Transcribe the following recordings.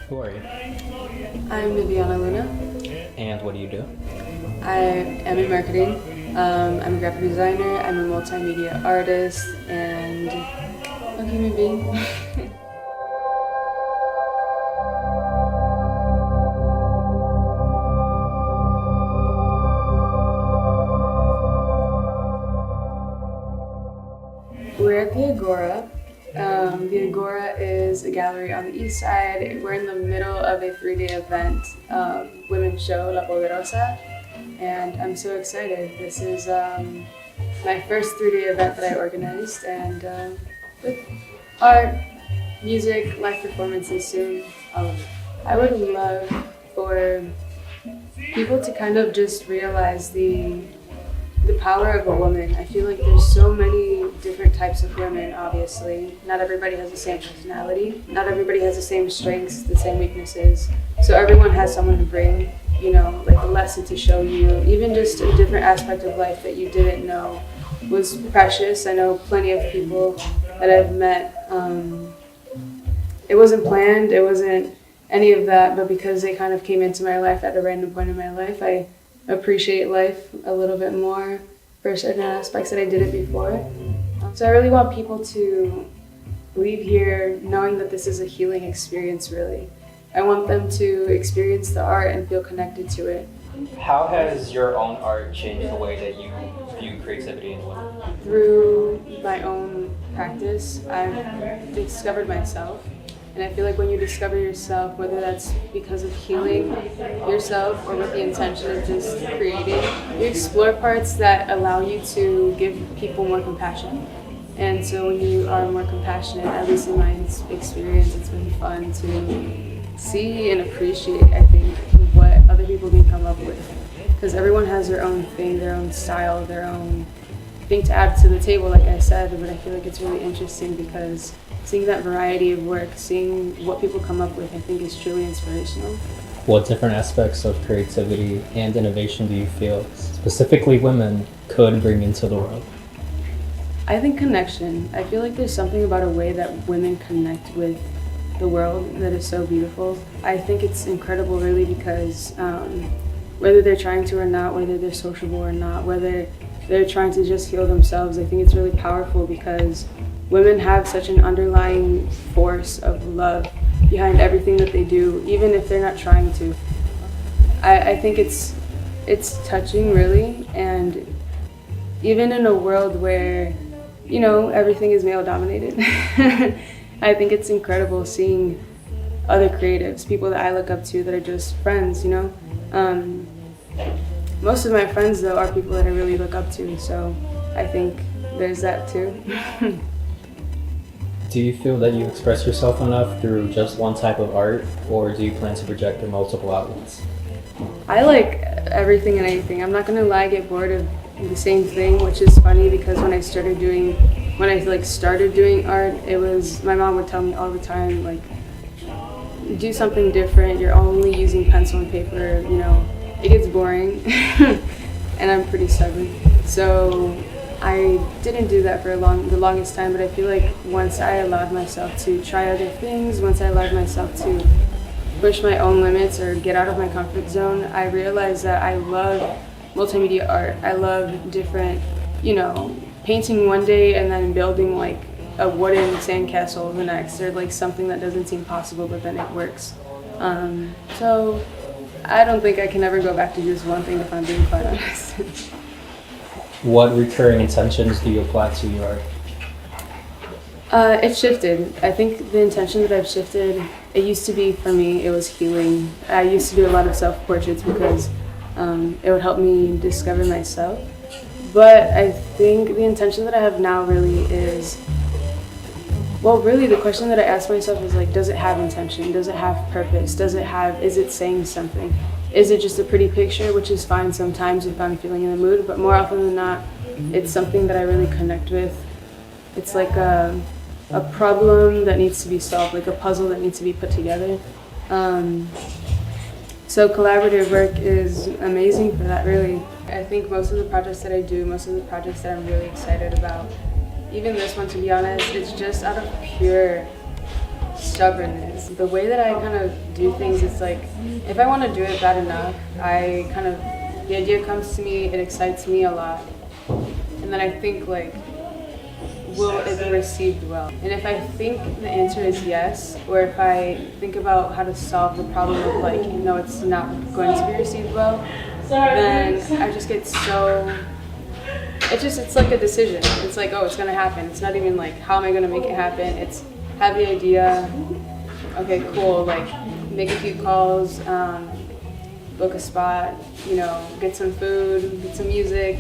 Who are you? I'm Viviana Luna. And what do you do? I am in marketing. I'm a graphic designer, I'm a multimedia artist, and a human being. We're at the Agora. The Agora is a gallery on the east side. We're in the middle of a 3-day event, women's show, La Poderosa, and I'm so excited. This is my first 3-day event that I organized, and with art, music, live performances soon. I would love for people to kind of just realize the power of a woman. I feel like there's so many different types of women, obviously. Not everybody has the same personality. Not everybody has the same strengths, the same weaknesses. So everyone has someone to bring, like a lesson to show you. Even just a different aspect of life that you didn't know was precious. I know plenty of people that I've met. It wasn't planned, it wasn't any of that, but because they kind of came into my life at a random point in my life, I appreciate life a little bit more for certain aspects that I didn't before. So I really want people to leave here knowing that this is a healing experience, really. I want them to experience the art and feel connected to it. How has your own art changed the way that you view creativity in women? Through my own practice, I've discovered myself. And I feel like when you discover yourself, whether that's because of healing yourself or with the intention of just creating, you explore parts that allow you to give people more compassion. And so when you are more compassionate, at least in my experience, it's been fun to see and appreciate, I think, what other people can come up with. Because everyone has their own thing, their own style, their own thing to add to the table, like I said, but I feel like it's really interesting because seeing that variety of work, seeing what people come up with, I think is truly inspirational. What different aspects of creativity and innovation do you feel specifically women could bring into the world? I think connection. I feel like there's something about a way that women connect with the world that is so beautiful. I think it's incredible really because whether they're trying to or not, whether they're sociable or not, whether they're trying to just heal themselves, I think it's really powerful because women have such an underlying force of love behind everything that they do, even if they're not trying to. I think it's touching, really, and even in a world where, everything is male-dominated, I think it's incredible seeing other creatives, people that I look up to that are just friends, Most of my friends, though, are people that I really look up to, so I think there's that, too. Do you feel that you express yourself enough through just one type of art, or do you plan to project through multiple outlets? I like everything and anything. I'm not gonna lie, I get bored of the same thing, which is funny because when I started doing art, it was, my mom would tell me all the time, like, do something different, you're only using pencil and paper, it gets boring, and I'm pretty stubborn. So I didn't do that for the longest time, but I feel like once I allowed myself to try other things, once I allowed myself to push my own limits or get out of my comfort zone, I realized that I love multimedia art. I love different, painting one day and then building like a wooden sandcastle the next, or like something that doesn't seem possible but then it works. So I don't think I can ever go back to just one thing if I'm being quite honest. What recurring intentions do you apply to your art? It's shifted. I think the intention that I've shifted, it used to be for me, it was healing. I used to do a lot of self-portraits because it would help me discover myself. But I think the intention that I have now really is, really the question that I ask myself is like, does it have intention? Does it have purpose? Is it saying something? Is it just a pretty picture, which is fine sometimes if I'm feeling in the mood, but more often than not, it's something that I really connect with. It's like a problem that needs to be solved, like a puzzle that needs to be put together. So collaborative work is amazing for that, really. I think most of the projects that I do, most of the projects that I'm really excited about, even this one, to be honest, it's just out of pure stubbornness. The way that I kind of do things is like, if I want to do it bad enough, the idea comes to me, it excites me a lot. And then I think like, will it be received well? And if I think the answer is yes, or if I think about how to solve the problem of like, no, it's not going to be received well, then I just get so, it's like a decision. It's like, oh, it's gonna happen. It's not even like, how am I gonna make it happen? It's have the idea, okay, cool, like make a few calls, book a spot, get some food, get some music,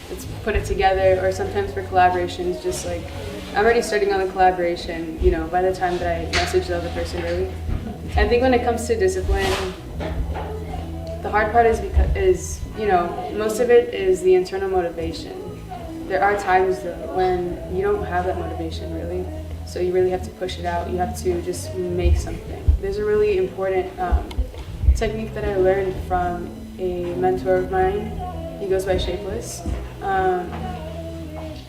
let's put it together. Or sometimes for collaborations, just like, I'm already starting on the collaboration, by the time that I message the other person, really. I think when it comes to discipline, the hard part is most of it is the internal motivation. There are times though when you don't have that motivation really, so you really have to push it out. You have to just make something. There's a really important technique that I learned from a mentor of mine. He goes by Shapeless.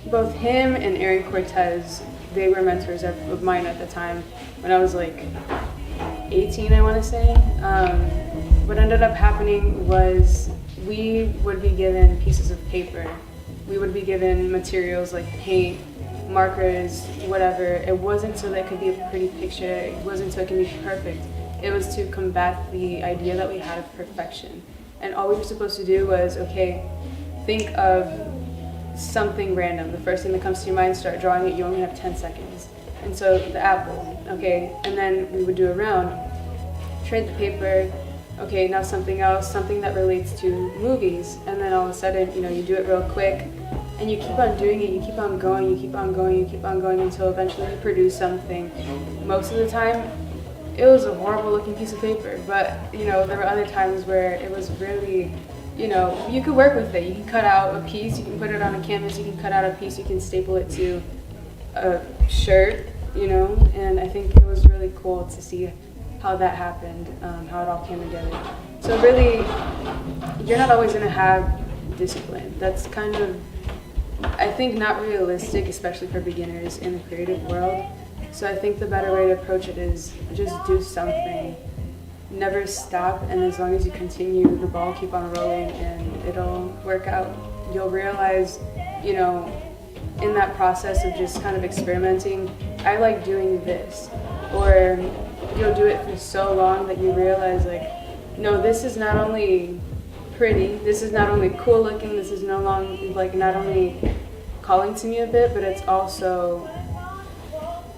Both him and Aaron Cortez, they were mentors of mine at the time when I was like 18, I want to say. What ended up happening was we would be given pieces of paper. We would be given materials like paint, markers, whatever. It wasn't so that it could be a pretty picture. It wasn't so it could be perfect. It was to combat the idea that we had of perfection. And all we were supposed to do was, okay, think of something random. The first thing that comes to your mind, start drawing it. You only have 10 seconds. And so the apple, okay, and then we would do a round, trade the paper, okay, now something else, something that relates to movies. And then all of a sudden, you do it real quick, and you keep on doing it, you keep on going, you keep on going, you keep on going until eventually you produce something. Most of the time, it was a horrible looking piece of paper, but there were other times where it was really, you could work with it. You can cut out a piece, you can put it on a canvas, you can cut out a piece, you can staple it to a shirt, and I think it was really cool to see how that happened, how it all came together. So really, you're not always gonna have discipline. That's kind of, I think, not realistic, especially for beginners in the creative world. So I think the better way to approach it is just do something. Never stop, and as long as you continue, the ball keep on rolling and it'll work out. You'll realize, in that process of just kind of experimenting, I like doing this. Or you'll do it for so long that you realize like, no, this is not only pretty, this is not only cool looking, this is not only calling to me a bit, but it's also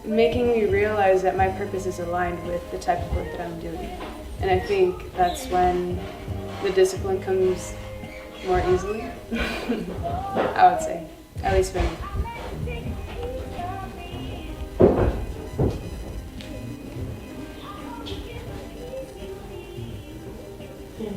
making me realize that my purpose is aligned with the type of work that I'm doing. And I think that's when the discipline comes more easily, I would say, at least for me. Yeah.